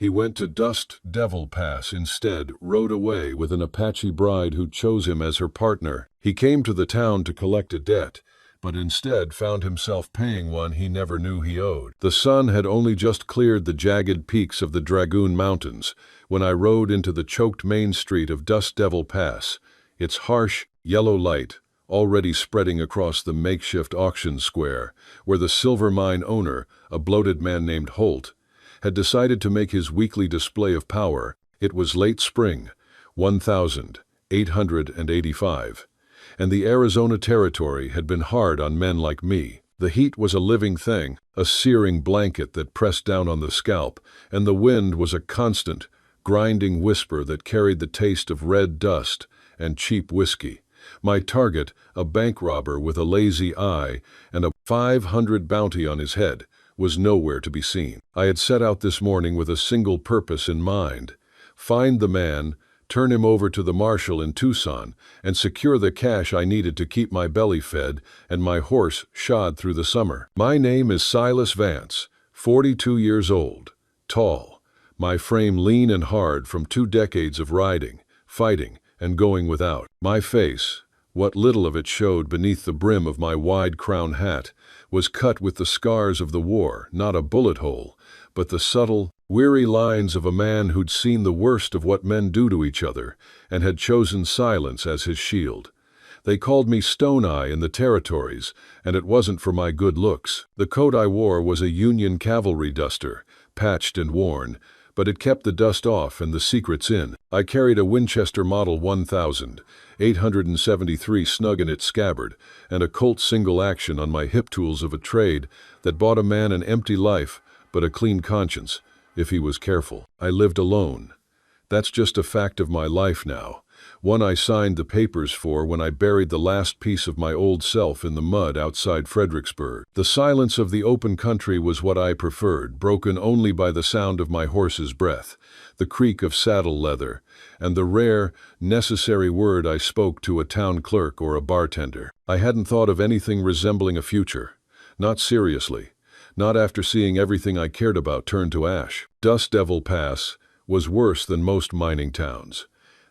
He went to Dust Devil Pass instead, rode away with an Apache bride who chose him as her partner. He came to the town to collect a debt, but instead found himself paying one he never knew he owed. The sun had only just cleared the jagged peaks of the Dragoon Mountains when I rode into the choked main street of Dust Devil Pass, its harsh, yellow light already spreading across the makeshift auction square, where the silver mine owner, a bloated man named Holt, had decided to make his weekly display of power. It was late spring, 1885, and the Arizona Territory had been hard on men like me. The heat was a living thing, a searing blanket that pressed down on the scalp, and the wind was a constant, grinding whisper that carried the taste of red dust and cheap whiskey. My target, a bank robber with a lazy eye and a 500 bounty on his head, was nowhere to be seen. I had set out this morning with a single purpose in mind: find the man, turn him over to the marshal in Tucson, and secure the cash I needed to keep my belly fed and my horse shod through the summer. My name is Silas Vance, 42 years old, tall, my frame lean and hard from 2 decades of riding, fighting, and going without. My face, what little of it showed beneath the brim of my wide crown hat, was cut with the scars of the war, not a bullet hole, but the subtle, weary lines of a man who'd seen the worst of what men do to each other and had chosen silence as his shield. They called me Stone Eye in the territories, and it wasn't for my good looks. The coat I wore was a Union cavalry duster, patched and worn, but it kept the dust off and the secrets in. I carried a Winchester Model 1873 snug in its scabbard, and a Colt single action on my hip tools of a trade that bought a man an empty life but a clean conscience, if he was careful. I lived alone. That's just a fact of my life now, one I signed the papers for when I buried the last piece of my old self in the mud outside Fredericksburg. The silence of the open country was what I preferred, broken only by the sound of my horse's breath, the creak of saddle leather, and the rare, necessary word I spoke to a town clerk or a bartender. I hadn't thought of anything resembling a future, not seriously, not after seeing everything I cared about turn to ash. Dust Devil Pass was worse than most mining towns.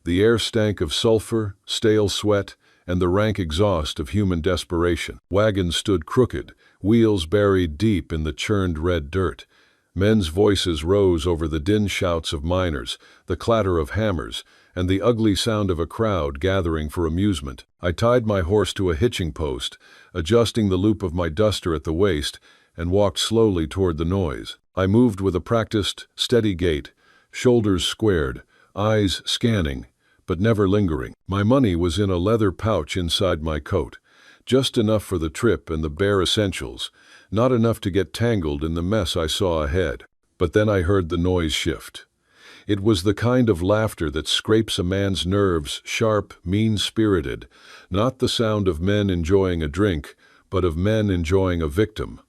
The air stank of sulfur, stale sweat, and the rank exhaust of human desperation. Wagons stood crooked, wheels buried deep in the churned red dirt. Men's voices rose over the din shouts of miners, the clatter of hammers, and the ugly sound of a crowd gathering for amusement. I tied my horse to a hitching post, adjusting the loop of my duster at the waist, and walked slowly toward the noise. I moved with a practiced, steady gait, shoulders squared, eyes scanning, but never lingering. My money was in a leather pouch inside my coat, just enough for the trip and the bare essentials, not enough to get tangled in the mess I saw ahead. But then I heard the noise shift. It was the kind of laughter that scrapes a man's nerves, sharp, mean-spirited, not the sound of men enjoying a drink, but of men enjoying a victim.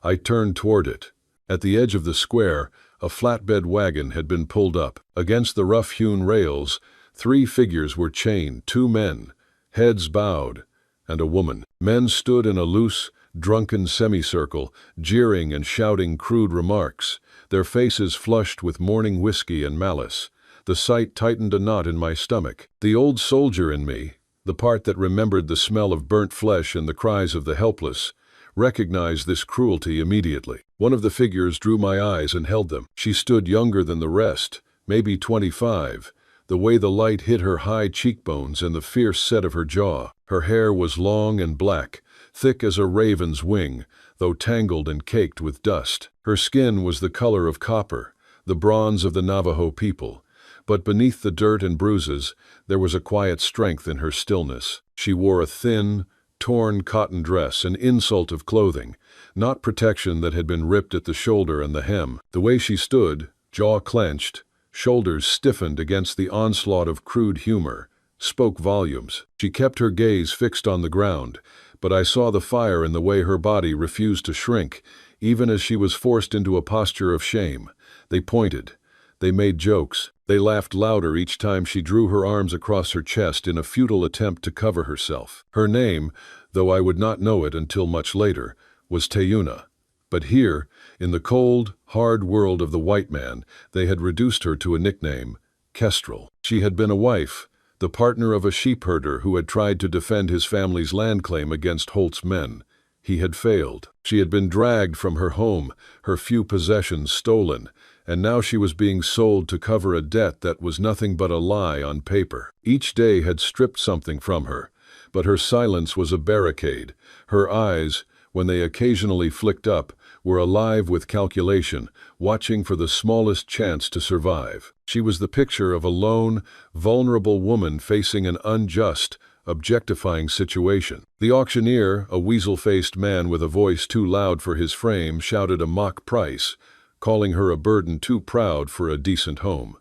I turned toward it. At the edge of the square, a flatbed wagon had been pulled up. Against the rough-hewn rails, 3 figures were chained, 2 men, heads bowed, and a woman. Men stood in a loose, drunken semicircle, jeering and shouting crude remarks, their faces flushed with morning whiskey and malice. The sight tightened a knot in my stomach. The old soldier in me, the part that remembered the smell of burnt flesh and the cries of the helpless, recognized this cruelty immediately. One of the figures drew my eyes and held them. She stood younger than the rest, maybe 25, the way the light hit her high cheekbones and the fierce set of her jaw. Her hair was long and black, thick as a raven's wing, though tangled and caked with dust. Her skin was the color of copper, the bronze of the Navajo people, but beneath the dirt and bruises, there was a quiet strength in her stillness. She wore a thin, torn cotton dress, an insult of clothing, not protection that had been ripped at the shoulder and the hem. The way she stood, jaw clenched, shoulders stiffened against the onslaught of crude humor, spoke volumes. She kept her gaze fixed on the ground, but I saw the fire in the way her body refused to shrink, even as she was forced into a posture of shame. They pointed. They made jokes. They laughed louder each time she drew her arms across her chest in a futile attempt to cover herself. Her name, though I would not know it until much later, was Teyuna. But here, in the cold, hard world of the white man, they had reduced her to a nickname, Kestrel. She had been a wife, the partner of a sheepherder who had tried to defend his family's land claim against Holt's men. He had failed. She had been dragged from her home, her few possessions stolen, and now she was being sold to cover a debt that was nothing but a lie on paper. Each day had stripped something from her, but her silence was a barricade. Her eyes, when they occasionally flicked up, were alive with calculation, watching for the smallest chance to survive. She was the picture of a lone, vulnerable woman facing an unjust, objectifying situation. The auctioneer, a weasel-faced man with a voice too loud for his frame, shouted a mock price, calling her a burden too proud for a decent home.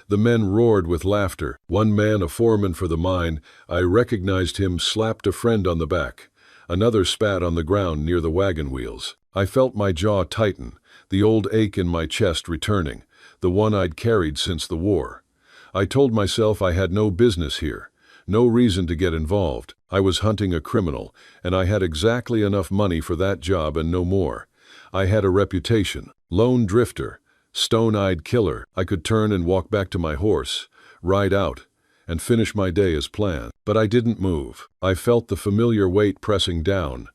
The men roared with laughter. One man, a foreman for the mine, I recognized him, slapped a friend on the back. Another spat on the ground near the wagon wheels. I felt my jaw tighten, the old ache in my chest returning, the one I'd carried since the war. I told myself I had no business here, no reason to get involved. I was hunting a criminal, and I had exactly enough money for that job and no more. I had a reputation, lone drifter, stone-eyed killer. I could turn and walk back to my horse, ride out, and finish my day as planned. But I didn't move. I felt the familiar weight pressing down,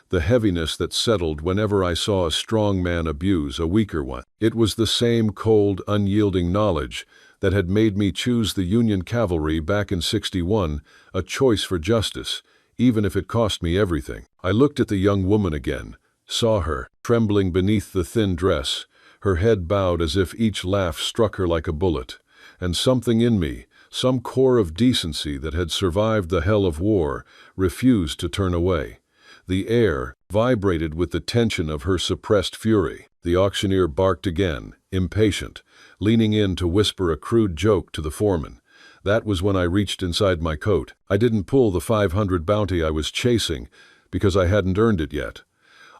the heaviness that settled whenever I saw a strong man abuse a weaker one. It was the same cold, unyielding knowledge that had made me choose the Union cavalry back in '61, a choice for justice, even if it cost me everything. I looked at the young woman again, saw her, trembling beneath the thin dress, her head bowed as if each laugh struck her like a bullet, and something in me, some core of decency that had survived the hell of war, refused to turn away. The air vibrated with the tension of her suppressed fury. The auctioneer barked again, impatient, leaning in to whisper a crude joke to the foreman. That was when I reached inside my coat. I didn't pull the 500 bounty I was chasing because I hadn't earned it yet.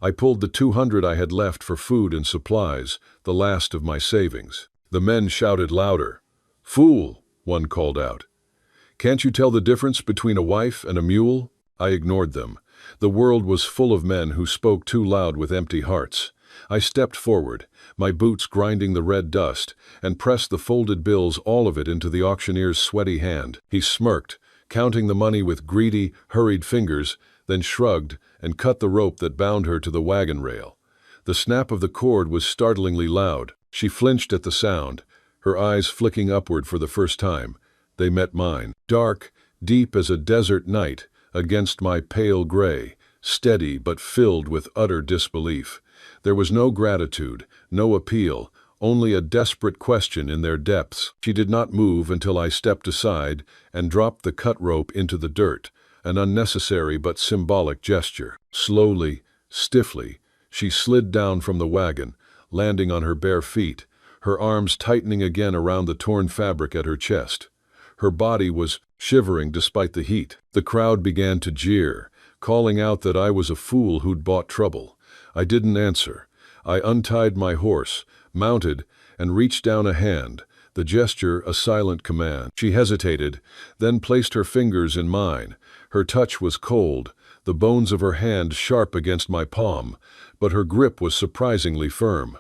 I pulled the 200 I had left for food and supplies, the last of my savings. The men shouted louder. "Fool!" one called out. "Can't you tell the difference between a wife and a mule?" I ignored them. The world was full of men who spoke too loud with empty hearts. I stepped forward, my boots grinding the red dust, and pressed the folded bills, all of it, into the auctioneer's sweaty hand. He smirked, counting the money with greedy, hurried fingers, then shrugged and cut the rope that bound her to the wagon rail. The snap of the cord was startlingly loud. She flinched at the sound, her eyes flicking upward for the first time. They met mine, dark, deep as a desert night, against my pale gray, steady but filled with utter disbelief. There was no gratitude, no appeal, only a desperate question in their depths. She did not move until I stepped aside and dropped the cut rope into the dirt, an unnecessary but symbolic gesture. Slowly, stiffly, she slid down from the wagon, landing on her bare feet, her arms tightening again around the torn fabric at her chest. Her body was shivering despite the heat. The crowd began to jeer, calling out that I was a fool who'd bought trouble. I didn't answer. I untied my horse, mounted, and reached down a hand, the gesture a silent command. She hesitated, then placed her fingers in mine. Her touch was cold, the bones of her hand sharp against my palm, but her grip was surprisingly firm.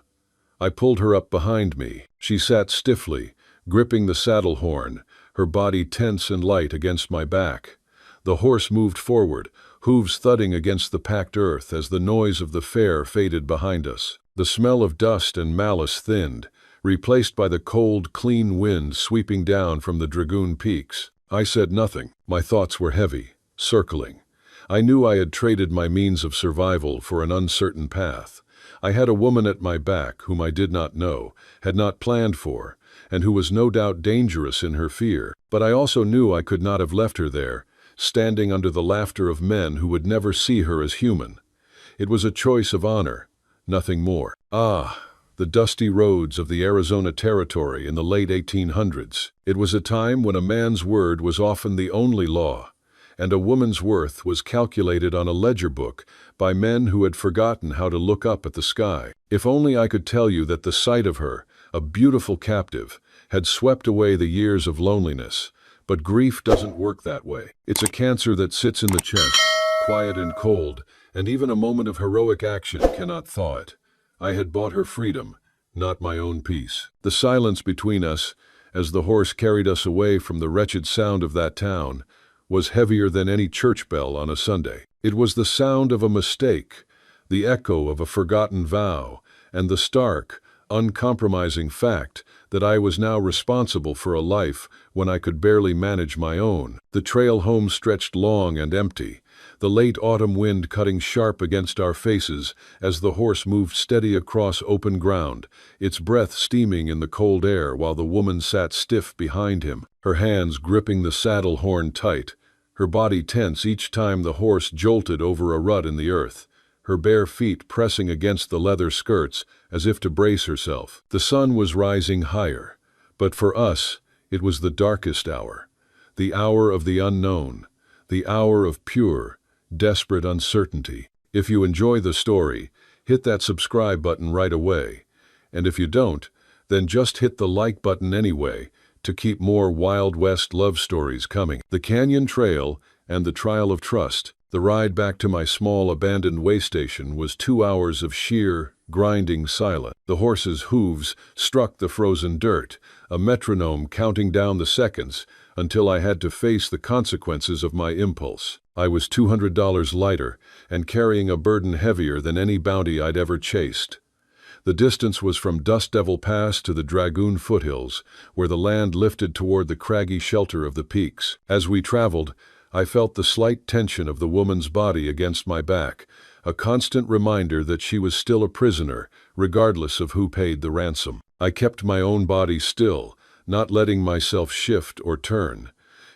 I pulled her up behind me. She sat stiffly, gripping the saddle horn, her body tense and light against my back. The horse moved forward, hooves thudding against the packed earth as the noise of the fair faded behind us. The smell of dust and malice thinned, replaced by the cold, clean wind sweeping down from the Dragoon Peaks. I said nothing. My thoughts were heavy, circling. I knew I had traded my means of survival for an uncertain path. I had a woman at my back whom I did not know, had not planned for, and who was no doubt dangerous in her fear. But I also knew I could not have left her there, standing under the laughter of men who would never see her as human. It was a choice of honor, nothing more. The dusty roads of the Arizona Territory in the late 1800s. It was a time when a man's word was often the only law, and a woman's worth was calculated on a ledger book by men who had forgotten how to look up at the sky. If only I could tell you that the sight of her, a beautiful captive, had swept away the years of loneliness. But grief doesn't work that way. It's a cancer that sits in the chest, quiet and cold, and even a moment of heroic action cannot thaw it. I had bought her freedom, not my own peace. The silence between us, as the horse carried us away from the wretched sound of that town, was heavier than any church bell on a Sunday. It was the sound of a mistake, the echo of a forgotten vow, and the stark, uncompromising fact that I was now responsible for a life when I could barely manage my own. The trail home stretched long and empty, the late autumn wind cutting sharp against our faces as the horse moved steady across open ground, its breath steaming in the cold air while the woman sat stiff behind him, her hands gripping the saddle horn tight, her body tense each time the horse jolted over a rut in the earth, her bare feet pressing against the leather skirts as if to brace herself. The sun was rising higher, but for us it was the darkest hour, the hour of the unknown, the hour of pure, desperate uncertainty. If you enjoy the story, hit that subscribe button right away, and if you don't, then just hit the like button anyway to keep more Wild West love stories coming. The Canyon Trail and the Trial of Trust. The ride back to my small abandoned way station was 2 hours of sheer, grinding silence. The horse's hooves struck the frozen dirt, a metronome counting down the seconds until I had to face the consequences of my impulse. I was $200 lighter and carrying a burden heavier than any bounty I'd ever chased. The distance was from Dust Devil Pass to the Dragoon foothills, where the land lifted toward the craggy shelter of the peaks. As we traveled, I felt the slight tension of the woman's body against my back, a constant reminder that she was still a prisoner, regardless of who paid the ransom. I kept my own body still, not letting myself shift or turn,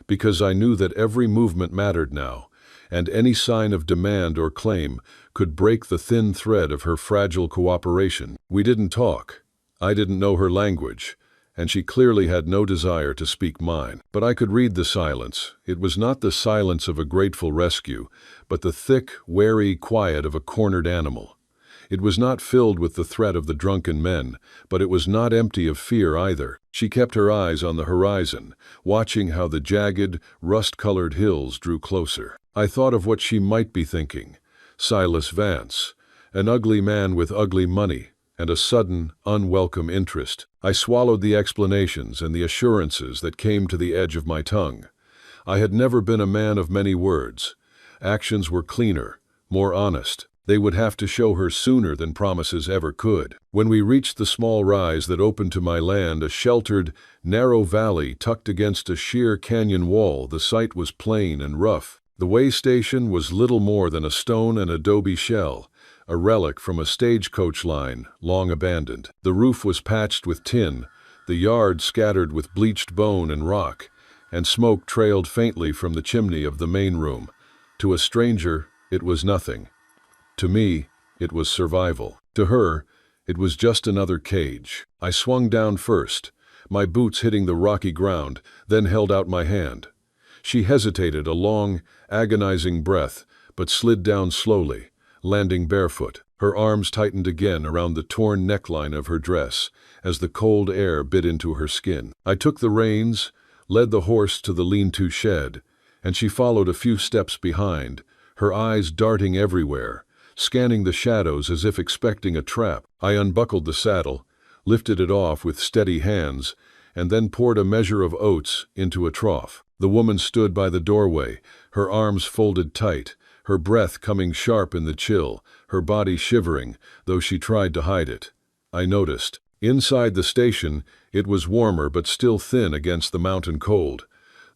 because I knew that every movement mattered now, and any sign of demand or claim could break the thin thread of her fragile cooperation. We didn't talk. I didn't know her language, and she clearly had no desire to speak mine. But I could read the silence. It was not the silence of a grateful rescue, but the thick, wary quiet of a cornered animal. It was not filled with the threat of the drunken men, but it was not empty of fear either. She kept her eyes on the horizon, watching how the jagged, rust-colored hills drew closer. I thought of what she might be thinking. Silas Vance, an ugly man with ugly money, and a sudden, unwelcome interest. I swallowed the explanations and the assurances that came to the edge of my tongue. I had never been a man of many words. Actions were cleaner, more honest. They would have to show her sooner than promises ever could. When we reached the small rise that opened to my land, a sheltered, narrow valley tucked against a sheer canyon wall, the site was plain and rough. The way station was little more than a stone and adobe shell, a relic from a stagecoach line, long abandoned. The roof was patched with tin, the yard scattered with bleached bone and rock, and smoke trailed faintly from the chimney of the main room. To a stranger, it was nothing. To me, it was survival. To her, it was just another cage. I swung down first, my boots hitting the rocky ground, then held out my hand. She hesitated, a long, agonizing breath, but slid down slowly, landing barefoot. Her arms tightened again around the torn neckline of her dress as the cold air bit into her skin. I took the reins, led the horse to the lean-to shed, and she followed a few steps behind, her eyes darting everywhere, scanning the shadows as if expecting a trap. I unbuckled the saddle, lifted it off with steady hands, and then poured a measure of oats into a trough. The woman stood by the doorway, her arms folded tight, her breath coming sharp in the chill, her body shivering, though she tried to hide it. I noticed. Inside the station, it was warmer but still thin against the mountain cold.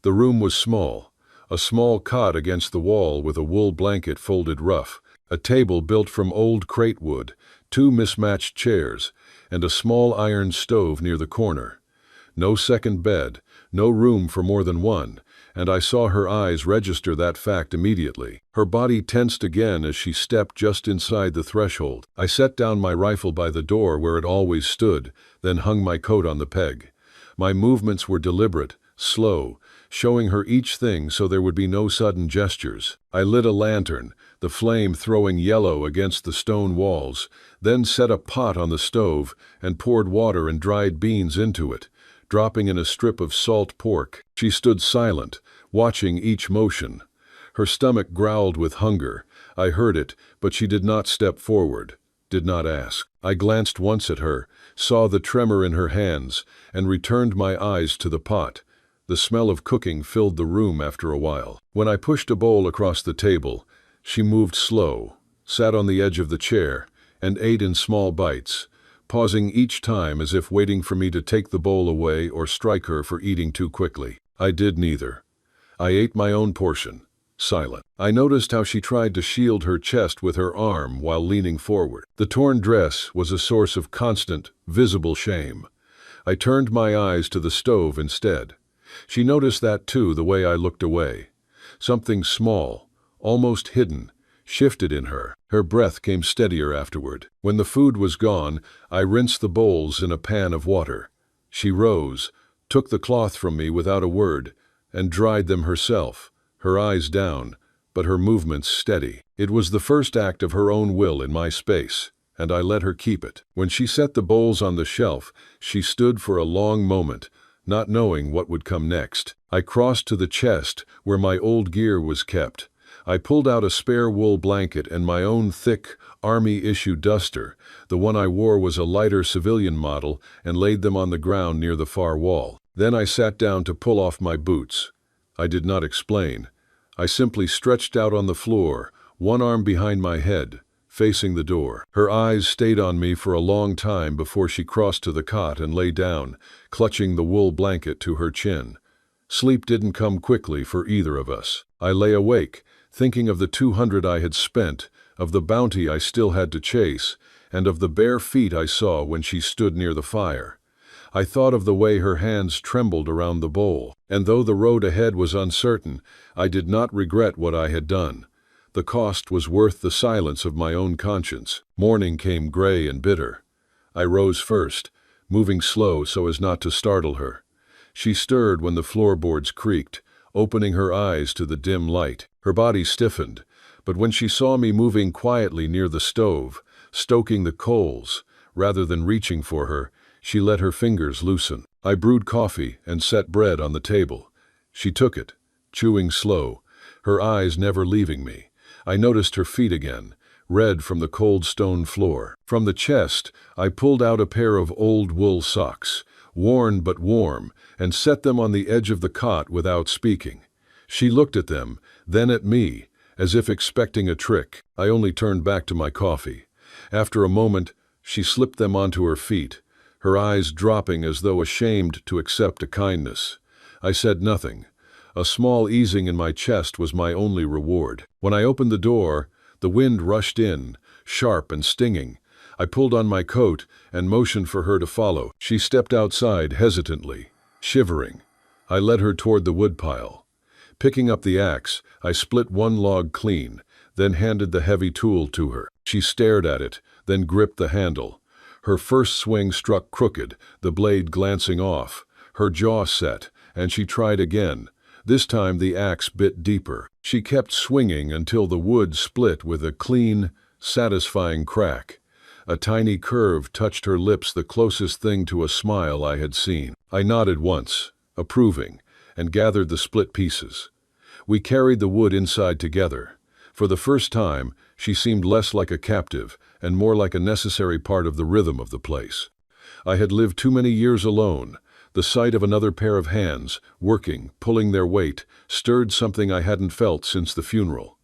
The room was small, a small cot against the wall with a wool blanket folded rough, a table built from old crate wood, 2 mismatched chairs, and a small iron stove near the corner. No second bed, no room for more than one, and I saw her eyes register that fact immediately. Her body tensed again as she stepped just inside the threshold. I set down my rifle by the door where it always stood, then hung my coat on the peg. My movements were deliberate, slow, showing her each thing so there would be no sudden gestures. I lit a lantern, the flame throwing yellow against the stone walls, then set a pot on the stove and poured water and dried beans into it, dropping in a strip of salt pork. She stood silent, watching each motion. Her stomach growled with hunger. I heard it, but she did not step forward, did not ask. I glanced once at her, saw the tremor in her hands, and returned my eyes to the pot. The smell of cooking filled the room after a while. When I pushed a bowl across the table, she moved slow, sat on the edge of the chair, and ate in small bites, pausing each time as if waiting for me to take the bowl away or strike her for eating too quickly. I did neither. I ate my own portion, silent. I noticed how she tried to shield her chest with her arm while leaning forward. The torn dress was a source of constant, visible shame. I turned my eyes to the stove instead. She noticed that too, the way I looked away. Something small, almost hidden, shifted in her. Her breath came steadier afterward. When the food was gone, I rinsed the bowls in a pan of water. She rose, took the cloth from me without a word, and dried them herself, her eyes down, but her movements steady. It was the first act of her own will in my space, and I let her keep it. When she set the bowls on the shelf, she stood for a long moment, not knowing what would come next. I crossed to the chest where my old gear was kept. I pulled out a spare wool blanket and my own thick, Army-issue duster. The one I wore was a lighter civilian model, and laid them on the ground near the far wall. Then I sat down to pull off my boots. I did not explain. I simply stretched out on the floor, one arm behind my head, facing the door. Her eyes stayed on me for a long time before she crossed to the cot and lay down, clutching the wool blanket to her chin. Sleep didn't come quickly for either of us. I lay awake, thinking of the 200 I had spent, of the bounty I still had to chase, and of the bare feet I saw when she stood near the fire. I thought of the way her hands trembled around the bowl, and though the road ahead was uncertain, I did not regret what I had done. The cost was worth the silence of my own conscience. Morning came gray and bitter. I rose first, moving slow so as not to startle her. She stirred when the floorboards creaked, opening her eyes to the dim light. Her body stiffened, but when she saw me moving quietly near the stove, stoking the coals, rather than reaching for her, she let her fingers loosen. I brewed coffee and set bread on the table. She took it, chewing slow, her eyes never leaving me. I noticed her feet again, red from the cold stone floor. From the chest, I pulled out a pair of old wool socks, worn but warm, and set them on the edge of the cot without speaking. She looked at them, then at me, as if expecting a trick. I only turned back to my coffee. After a moment, she slipped them onto her feet, her eyes dropping as though ashamed to accept a kindness. I said nothing. A small easing in my chest was my only reward. When I opened the door, the wind rushed in, sharp and stinging. I pulled on my coat and motioned for her to follow. She stepped outside hesitantly, shivering. I led her toward the woodpile. Picking up the axe, I split one log clean, then handed the heavy tool to her. She stared at it, then gripped the handle. Her first swing struck crooked, the blade glancing off. Her jaw set, and she tried again. This time the axe bit deeper. She kept swinging until the wood split with a clean, satisfying crack. A tiny curve touched her lips, the closest thing to a smile I had seen. I nodded once, approving, and gathered the split pieces. We carried the wood inside together. For the first time, she seemed less like a captive and more like a necessary part of the rhythm of the place. I had lived too many years alone. The sight of another pair of hands, working, pulling their weight, stirred something I hadn't felt since the funeral.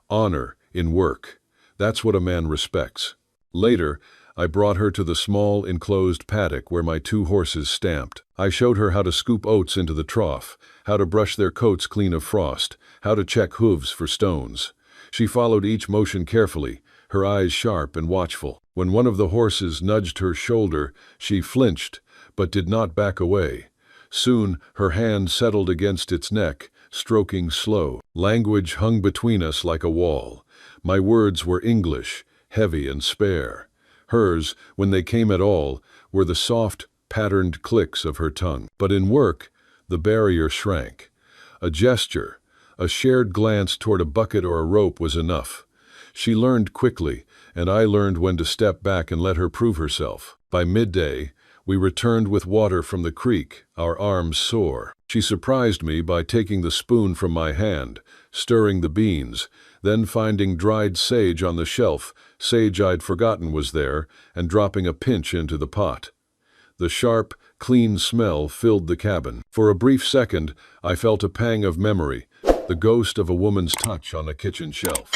Honor in work. That's what a man respects. Later, I brought her to the small, enclosed paddock where my 2 horses stamped. I showed her how to scoop oats into the trough, how to brush their coats clean of frost, how to check hooves for stones. She followed each motion carefully, her eyes sharp and watchful. When one of the horses nudged her shoulder, she flinched, but did not back away. Soon, her hand settled against its neck, stroking slow. Language hung between us like a wall. My words were English, heavy and spare. Hers, when they came at all, were the soft, patterned clicks of her tongue. But in work, the barrier shrank. A gesture, a shared glance toward a bucket or a rope was enough. She learned quickly, and I learned when to step back and let her prove herself. By midday, We returned with water from the creek, our arms sore. She surprised me by taking the spoon from my hand, stirring the beans, then finding dried sage on the shelf, sage I'd forgotten was there, and dropping a pinch into the pot. The sharp, clean smell filled the cabin. For a brief second, I felt a pang of memory, the ghost of a woman's touch on a kitchen shelf.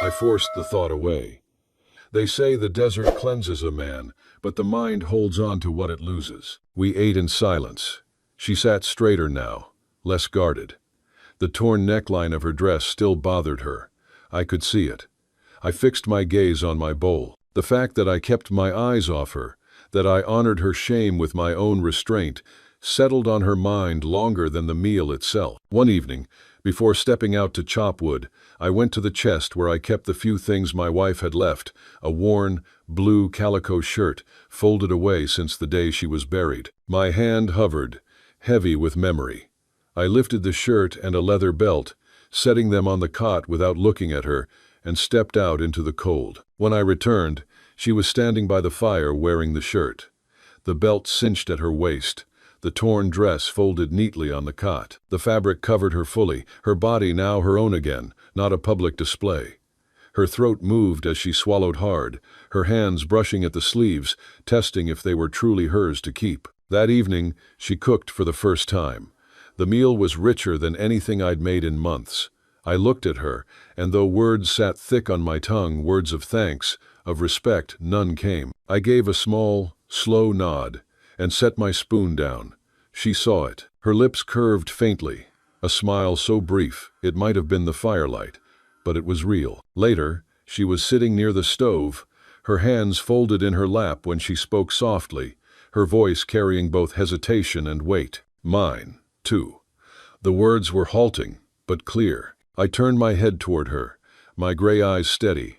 I forced the thought away. They say the desert cleanses a man, but the mind holds on to what it loses. We ate in silence. She sat straighter now, less guarded. The torn neckline of her dress still bothered her. I could see it. I fixed my gaze on my bowl. The fact that I kept my eyes off her, that I honored her shame with my own restraint, settled on her mind longer than the meal itself. One evening, before stepping out to chop wood, I went to the chest where I kept the few things my wife had left, a worn, blue calico shirt, folded away since the day she was buried. My hand hovered, heavy with memory. I lifted the shirt and a leather belt, setting them on the cot without looking at her, and stepped out into the cold. When I returned, she was standing by the fire wearing the shirt. The belt cinched at her waist, the torn dress folded neatly on the cot. The fabric covered her fully, her body now her own again, not a public display. Her throat moved as she swallowed hard, her hands brushing at the sleeves, testing if they were truly hers to keep. That evening, she cooked for the first time. The meal was richer than anything I'd made in months. I looked at her, and though words sat thick on my tongue, words of thanks, of respect, none came. I gave a small, slow nod, and set my spoon down. She saw it. Her lips curved faintly, a smile so brief it might have been the firelight, but it was real. Later, she was sitting near the stove, her hands folded in her lap when she spoke softly, her voice carrying both hesitation and weight. Mine, too. The words were halting, but clear. I turned my head toward her, my gray eyes steady.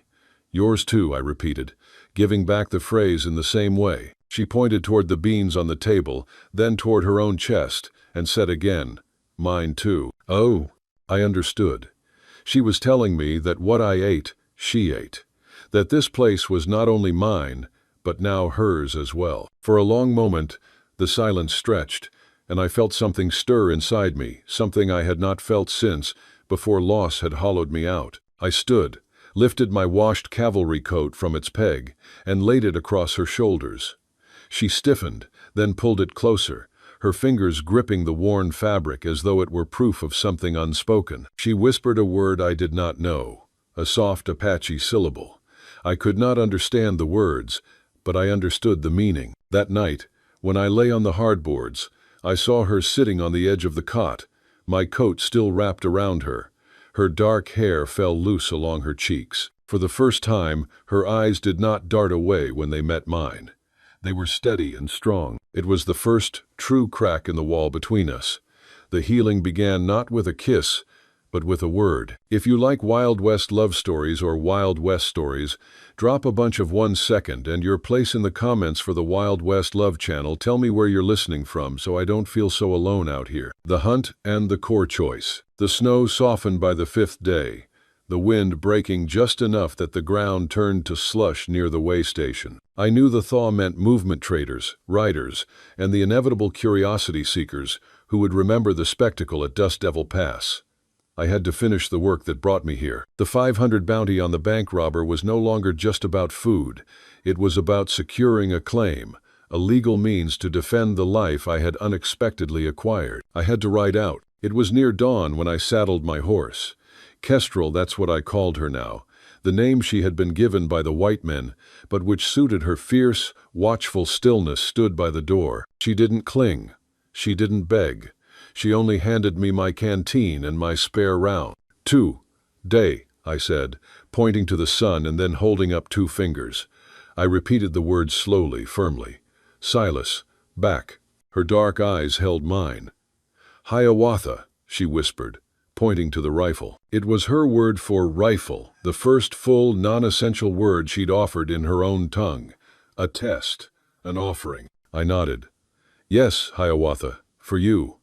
Yours too, I repeated, giving back the phrase in the same way. She pointed toward the beans on the table, then toward her own chest, and said again, mine too. Oh, I understood. She was telling me that what I ate, she ate. That this place was not only mine, but now hers as well. For a long moment, the silence stretched, and I felt something stir inside me, something I had not felt since, before loss had hollowed me out. I stood, lifted my washed cavalry coat from its peg, and laid it across her shoulders. She stiffened, then pulled it closer, her fingers gripping the worn fabric as though it were proof of something unspoken. She whispered a word I did not know, a soft Apache syllable. I could not understand the words, but I understood the meaning. That night, when I lay on the hardboards, I saw her sitting on the edge of the cot, my coat still wrapped around her. Her dark hair fell loose along her cheeks. For the first time, her eyes did not dart away when they met mine. They were steady and strong. It was the first true crack in the wall between us. The healing began not with a kiss, but with a word. If you like Wild West love stories or Wild West stories, drop a bunch of 1 second and your place in the comments for the Wild West Love channel. Tell me where you're listening from so I don't feel so alone out here. The hunt and the core choice. The snow softened by the 5th day, the wind breaking just enough that the ground turned to slush near the way station. I knew the thaw meant movement traders, riders, and the inevitable curiosity seekers who would remember the spectacle at Dust Devil Pass. I had to finish the work that brought me here. The 500 bounty on the bank robber was no longer just about food. It was about securing a claim, a legal means to defend the life I had unexpectedly acquired. I had to ride out. It was near dawn when I saddled my horse. Kestrel, that's what I called her now, the name she had been given by the white men, but which suited her fierce, watchful stillness, stood by the door. She didn't cling. She didn't beg. She only handed me my canteen and my spare round. Day, I said, pointing to the sun and then holding up 2 fingers. I repeated the words slowly, firmly. Silas, back. Her dark eyes held mine. Hiawatha, she whispered, pointing to the rifle. It was her word for rifle, the first full, non-essential word she'd offered in her own tongue. A test, an offering. I nodded. Yes, Hiawatha, for you.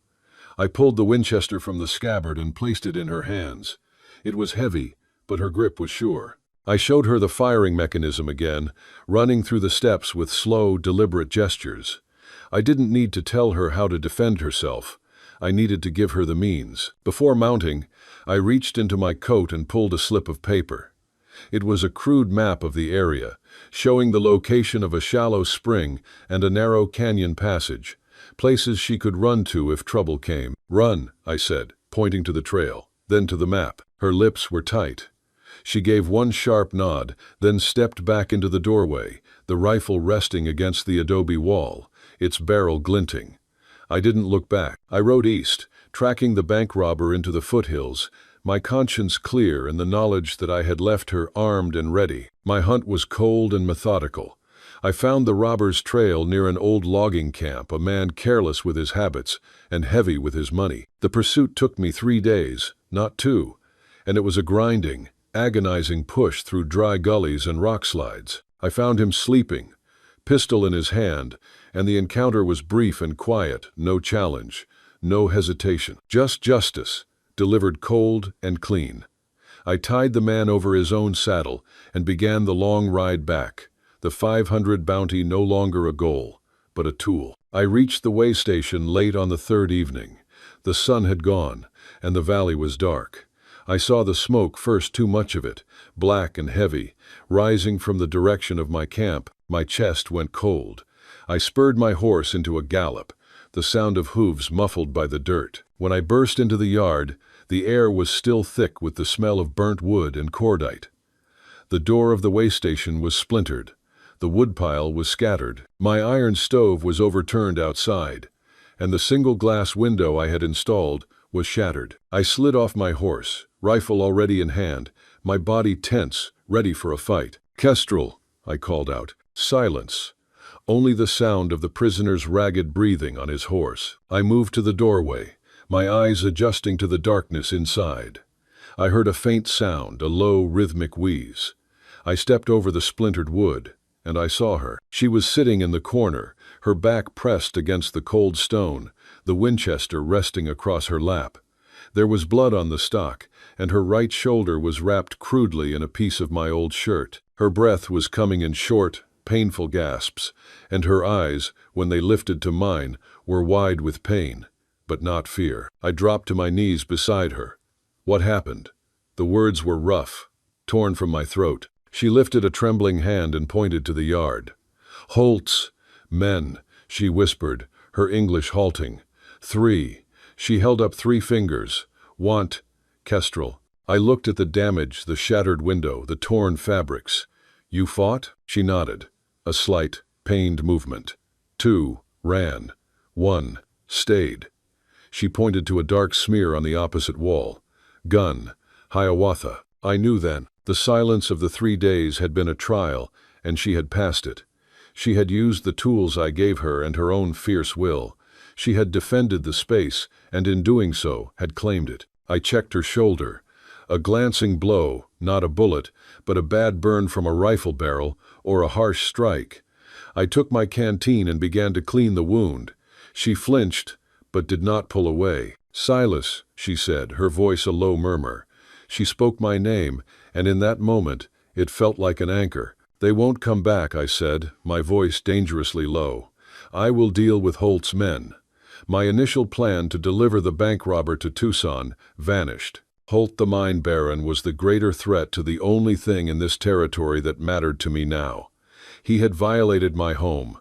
I pulled the Winchester from the scabbard and placed it in her hands. It was heavy, but her grip was sure. I showed her the firing mechanism again, running through the steps with slow, deliberate gestures. I didn't need to tell her how to defend herself. I needed to give her the means. Before mounting, I reached into my coat and pulled a slip of paper. It was a crude map of the area, showing the location of a shallow spring and a narrow canyon passage, places she could run to if trouble came. "Run," I said, pointing to the trail, then to the map. Her lips were tight. She gave one sharp nod, then stepped back into the doorway, the rifle resting against the adobe wall, its barrel glinting. I didn't look back. I rode east, tracking the bank robber into the foothills, my conscience clear in the knowledge that I had left her armed and ready. My hunt was cold and methodical. I found the robber's trail near an old logging camp, a man careless with his habits and heavy with his money. The pursuit took me 3 days, not 2, and it was a grinding, agonizing push through dry gullies and rock slides. I found him sleeping, pistol in his hand, and the encounter was brief and quiet, no challenge, no hesitation, just justice, delivered cold and clean. I tied the man over his own saddle and began the long ride back, the 500 bounty no longer a goal, but a tool. I reached the way station late on the 3rd evening. The sun had gone, and the valley was dark. I saw the smoke, first too much of it, black and heavy, rising from the direction of my camp. My chest went cold. I spurred my horse into a gallop, the sound of hooves muffled by the dirt. When I burst into the yard, the air was still thick with the smell of burnt wood and cordite. The door of the way station was splintered. The woodpile was scattered. My iron stove was overturned outside, and the single glass window I had installed was shattered. I slid off my horse, rifle already in hand, my body tense, ready for a fight. "Kestrel," I called out. Silence. Only the sound of the prisoner's ragged breathing on his horse. I moved to the doorway, my eyes adjusting to the darkness inside. I heard a faint sound, a low, rhythmic wheeze. I stepped over the splintered wood, and I saw her. She was sitting in the corner, her back pressed against the cold stone, the Winchester resting across her lap. There was blood on the stock, and her right shoulder was wrapped crudely in a piece of my old shirt. Her breath was coming in short, painful gasps, and her eyes, when they lifted to mine, were wide with pain, but not fear. I dropped to my knees beside her. "What happened?" The words were rough, torn from my throat. She lifted a trembling hand and pointed to the yard. "Holt's men," she whispered, her English halting. "3. She held up 3 fingers. "Want, Kestrel." I looked at the damage, the shattered window, the torn fabrics. "You fought?" She nodded. A slight, pained movement. 2 ran. 1 stayed. She pointed to a dark smear on the opposite wall. "Gun, Hiawatha." I knew then. The silence of the 3 days had been a trial, and she had passed it. She had used the tools I gave her and her own fierce will. She had defended the space, and in doing so, had claimed it. I checked her shoulder. A glancing blow, not a bullet, but a bad burn from a rifle barrel or a harsh strike. I took my canteen and began to clean the wound. She flinched, but did not pull away. "Silas," she said, her voice a low murmur. She spoke my name, and in that moment, it felt like an anchor. "They won't come back," I said, my voice dangerously low. "I will deal with Holt's men." My initial plan to deliver the bank robber to Tucson vanished. Holt the mine baron was the greater threat to the only thing in this territory that mattered to me now. He had violated my home.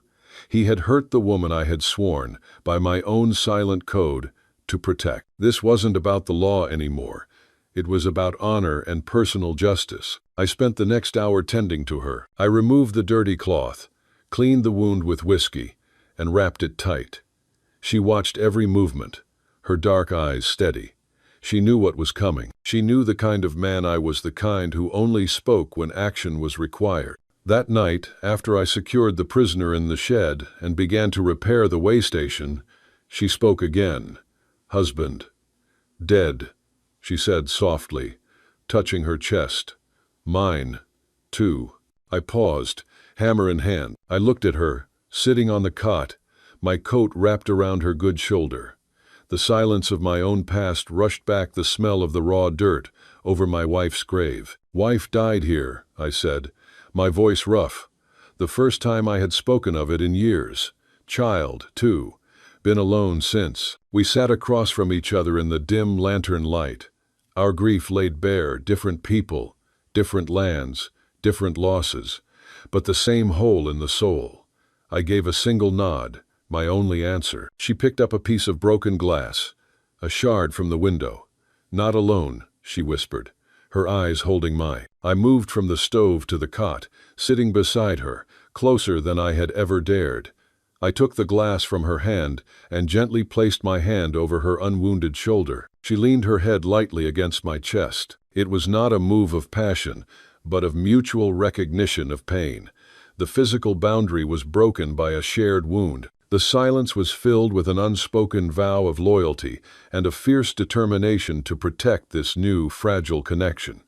He had hurt the woman I had sworn, by my own silent code, to protect. This wasn't about the law anymore. It was about honor and personal justice. I spent the next hour tending to her. I removed the dirty cloth, cleaned the wound with whiskey, and wrapped it tight. She watched every movement, her dark eyes steady. She knew what was coming. She knew the kind of man I was, the kind who only spoke when action was required. That night, after I secured the prisoner in the shed and began to repair the way station, she spoke again. "Husband. Dead," she said softly, touching her chest. "Mine, too." I paused, hammer in hand. I looked at her, sitting on the cot, my coat wrapped around her good shoulder. The silence of my own past rushed back the smell of the raw dirt over my wife's grave. "Wife died here," I said, my voice rough. The first time I had spoken of it in years. Child, too. Been alone since. We sat across from each other in the dim lantern light. Our grief laid bare, different people, different lands, different losses, but the same hole in the soul. I gave a single nod, my only answer. She picked up a piece of broken glass, a shard from the window. Not alone, she whispered, her eyes holding mine. I moved from the stove to the cot, sitting beside her, closer than I had ever dared. I took the glass from her hand and gently placed my hand over her unwounded shoulder. She leaned her head lightly against my chest. It was not a move of passion, but of mutual recognition of pain. The physical boundary was broken by a shared wound. The silence was filled with an unspoken vow of loyalty and a fierce determination to protect this new, fragile connection.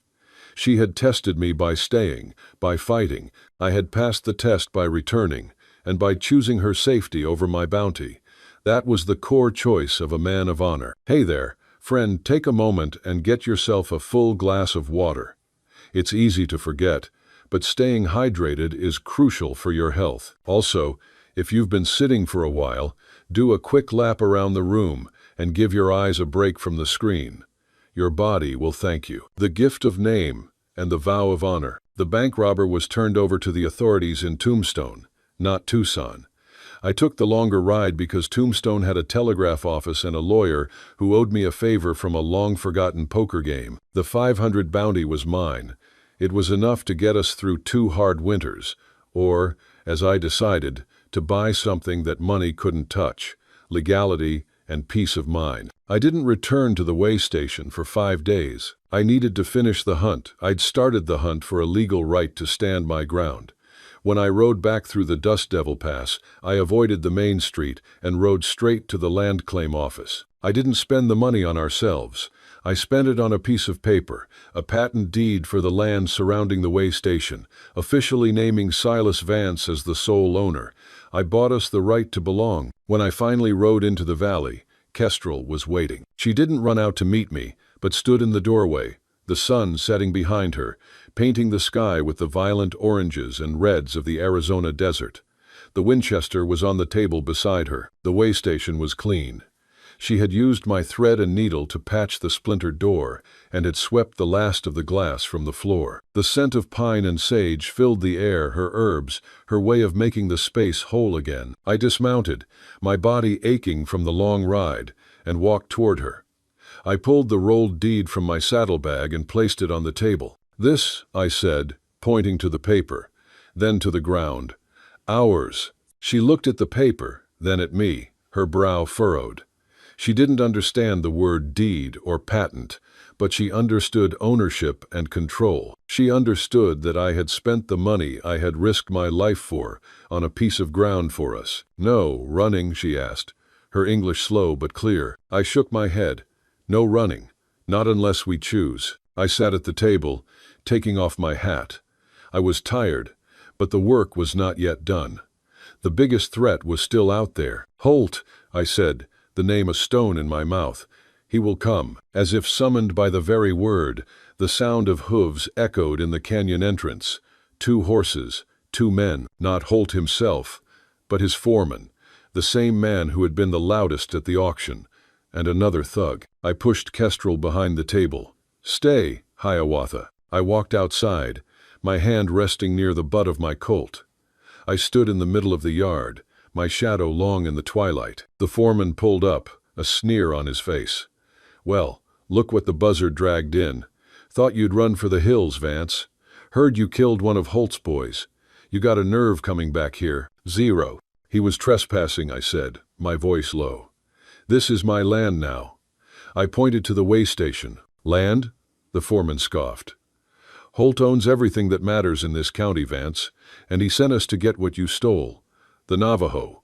She had tested me by staying, by fighting. I had passed the test by returning, and by choosing her safety over my bounty. That was the core choice of a man of honor. Hey there, friend, take a moment and get yourself a full glass of water. It's easy to forget, but staying hydrated is crucial for your health. Also, if you've been sitting for a while, do a quick lap around the room and give your eyes a break from the screen. Your body will thank you. The gift of name and the vow of honor. The bank robber was turned over to the authorities in Tombstone, not Tucson. I took the longer ride because Tombstone had a telegraph office and a lawyer who owed me a favor from a long-forgotten poker game. The 500 bounty was mine. It was enough to get us through 2 hard winters, or, as I decided, to buy something that money couldn't touch: legality and peace of mind. I didn't return to the way station for 5 days. I needed to finish the hunt. I'd started the hunt for a legal right to stand my ground. When I rode back through the Dust Devil Pass, I avoided the main street and rode straight to the land claim office. I didn't spend the money on ourselves. I spent it on a piece of paper, a patent deed for the land surrounding the way station, officially naming Silas Vance as the sole owner. I bought us the right to belong. When I finally rode into the valley, Kestrel was waiting. She didn't run out to meet me, but stood in the doorway, the sun setting behind her, painting the sky with the violent oranges and reds of the Arizona desert. The Winchester was on the table beside her. The way station was clean. She had used my thread and needle to patch the splintered door and had swept the last of the glass from the floor. The scent of pine and sage filled the air, her herbs, her way of making the space whole again. I dismounted, my body aching from the long ride, and walked toward her. I pulled the rolled deed from my saddlebag and placed it on the table. "This," I said, pointing to the paper, then to the ground. "Ours." She looked at the paper, then at me, her brow furrowed. She didn't understand the word deed or patent, but she understood ownership and control. She understood that I had spent the money I had risked my life for on a piece of ground for us. "No running?" she asked, her English slow but clear. I shook my head. "No running, not unless we choose." I sat at the table, taking off my hat. I was tired, but the work was not yet done. The biggest threat was still out there. "Holt," I said, the name a stone in my mouth. "He will come." As if summoned by the very word, the sound of hooves echoed in the canyon entrance. 2 horses, 2 men, not Holt himself, but his foreman, the same man who had been the loudest at the auction, and another thug. I pushed Kestrel behind the table. "Stay, Hiawatha." I walked outside, my hand resting near the butt of my Colt. I stood in the middle of the yard, my shadow long in the twilight. The foreman pulled up, a sneer on his face. "Well, look what the buzzard dragged in. Thought you'd run for the hills, Vance. Heard you killed one of Holt's boys. You got a nerve coming back here." "Zero. He was trespassing," I said, my voice low. "This is my land now." I pointed to the way station. "Land?" The foreman scoffed. "Holt owns everything that matters in this county, Vance, and he sent us to get what you stole. The Navajo.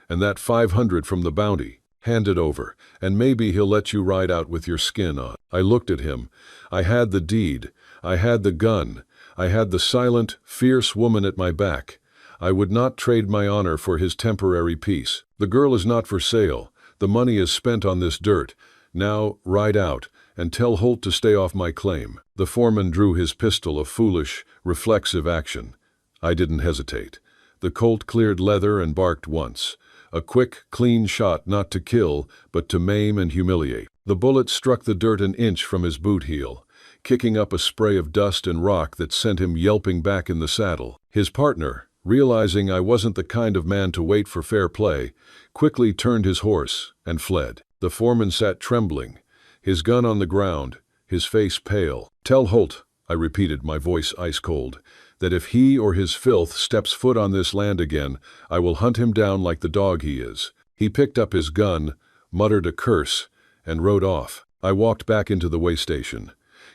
And that 500 from the bounty. Hand it over, and maybe he'll let you ride out with your skin on." I looked at him. I had the deed. I had the gun. I had the silent, fierce woman at my back. I would not trade my honor for his temporary peace. "The girl is not for sale. The money is spent on this dirt. Now, ride out, and tell Holt to stay off my claim." The foreman drew his pistol, a foolish, reflexive action. I didn't hesitate. The Colt cleared leather and barked once. A quick, clean shot not to kill, but to maim and humiliate. The bullet struck the dirt an inch from his boot heel, kicking up a spray of dust and rock that sent him yelping back in the saddle. His partner, realizing I wasn't the kind of man to wait for fair play, quickly turned his horse and fled. The foreman sat trembling, his gun on the ground, his face pale. "Tell Holt," I repeated, my voice ice-cold, "that if he or his filth steps foot on this land again, I will hunt him down like the dog he is." He picked up his gun, muttered a curse, and rode off. I walked back into the way station.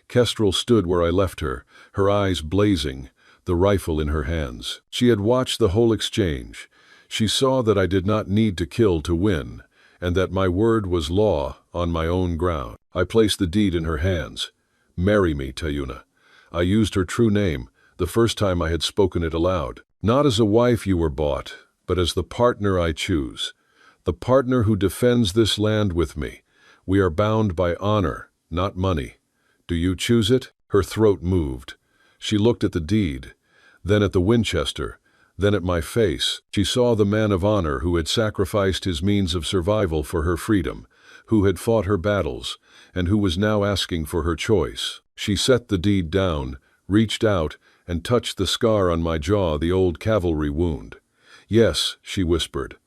Kestrel stood where I left her, her eyes blazing, the rifle in her hands. She had watched the whole exchange. She saw that I did not need to kill to win, and that my word was law on my own ground. I placed the deed in her hands. "Marry me, Tayuna." I used her true name, the first time I had spoken it aloud. "Not as a wife you were bought, but as the partner I choose. The partner who defends this land with me. We are bound by honor, not money. Do you choose it?" Her throat moved. She looked at the deed, then at the Winchester, then at my face. She saw the man of honor who had sacrificed his means of survival for her freedom, who had fought her battles, and who was now asking for her choice. She set the deed down, reached out, and touched the scar on my jaw, the old cavalry wound. "Yes," she whispered.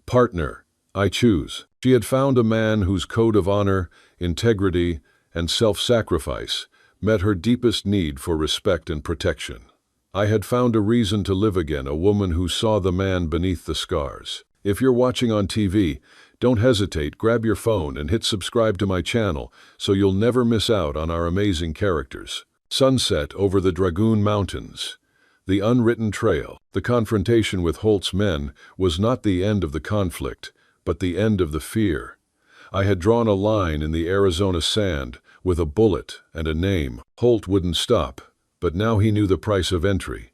"Partner, I choose." She had found a man whose code of honor, integrity, and self-sacrifice met her deepest need for respect and protection. I had found a reason to live again, a woman who saw the man beneath the scars. If you're watching on TV, don't hesitate, grab your phone and hit subscribe to my channel so you'll never miss out on our amazing characters. Sunset over the Dragoon Mountains. The unwritten trail. The confrontation with Holt's men was not the end of the conflict, but the end of the fear. I had drawn a line in the Arizona sand with a bullet and a name. Holt wouldn't stop, but now he knew the price of entry.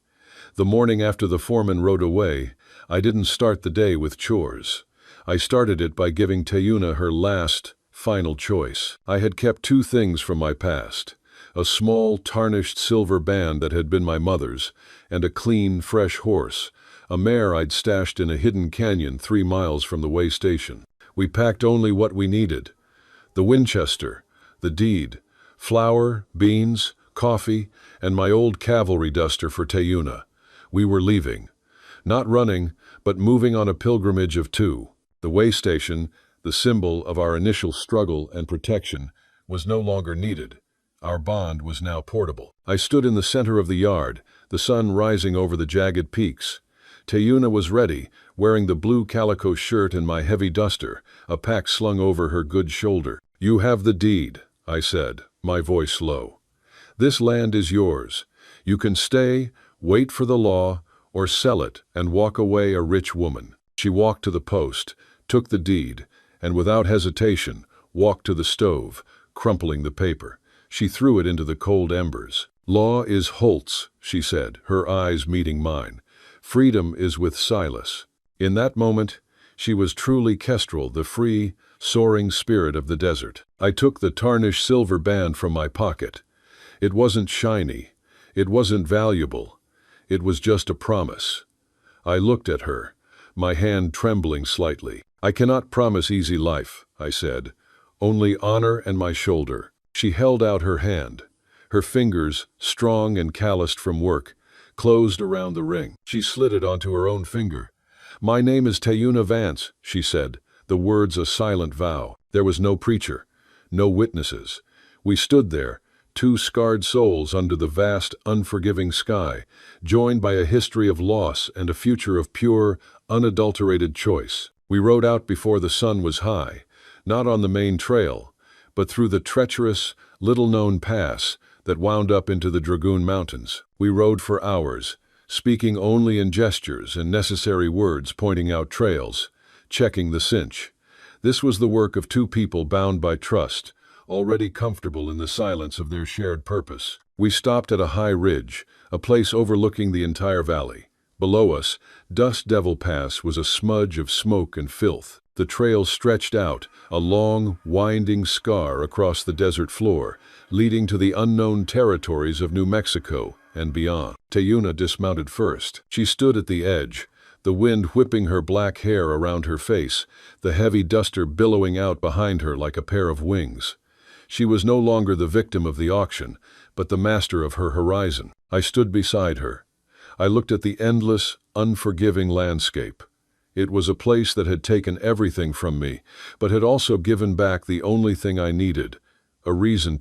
The morning after the foreman rode away, I didn't start the day with chores. I started it by giving Tayuna her last, final choice. I had kept two things from my past: a small, tarnished silver band that had been my mother's, and a clean, fresh horse, a mare I'd stashed in a hidden canyon 3 miles from the way station. We packed only what we needed: the Winchester, the deed, flour, beans, coffee, and my old cavalry duster for Tayuna. We were leaving. Not running, but moving on a pilgrimage of 2. The way station, the symbol of our initial struggle and protection, was no longer needed. Our bond was now portable. I stood in the center of the yard, the sun rising over the jagged peaks. Tayuna was ready, wearing the blue calico shirt and my heavy duster, a pack slung over her good shoulder. "You have the deed," I said, my voice low. "This land is yours. You can stay, wait for the law, or sell it and walk away a rich woman." She walked to the post, took the deed, and without hesitation, walked to the stove, crumpling the paper. She threw it into the cold embers. "Law is Holt's," she said, her eyes meeting mine. "Freedom is with Silas." In that moment, she was truly Kestrel, the free, soaring spirit of the desert. I took the tarnished silver band from my pocket. It wasn't shiny. It wasn't valuable. It was just a promise. I looked at her, my hand trembling slightly. "I cannot promise easy life," I said. "Only honor and my shoulder." She held out her hand. Her fingers, strong and calloused from work, closed around the ring. She slid it onto her own finger. "My name is Tayuna Vance," she said, the words a silent vow. There was no preacher, no witnesses. We stood there, 2 scarred souls under the vast, unforgiving sky, joined by a history of loss and a future of pure, unadulterated choice. We rode out before the sun was high, not on the main trail, but through the treacherous, little-known pass that wound up into the Dragoon Mountains. We rode for hours, speaking only in gestures and necessary words, pointing out trails, checking the cinch. This was the work of 2 people bound by trust, already comfortable in the silence of their shared purpose. We stopped at a high ridge, a place overlooking the entire valley. Below us, Dust Devil Pass was a smudge of smoke and filth. The trail stretched out, a long, winding scar across the desert floor, leading to the unknown territories of New Mexico and beyond. Tayuna dismounted first. She stood at the edge, the wind whipping her black hair around her face, the heavy duster billowing out behind her like a pair of wings. She was no longer the victim of the auction, but the master of her horizon. I stood beside her. I looked at the endless, unforgiving landscape. It was a place that had taken everything from me, but had also given back the only thing I needed, a reason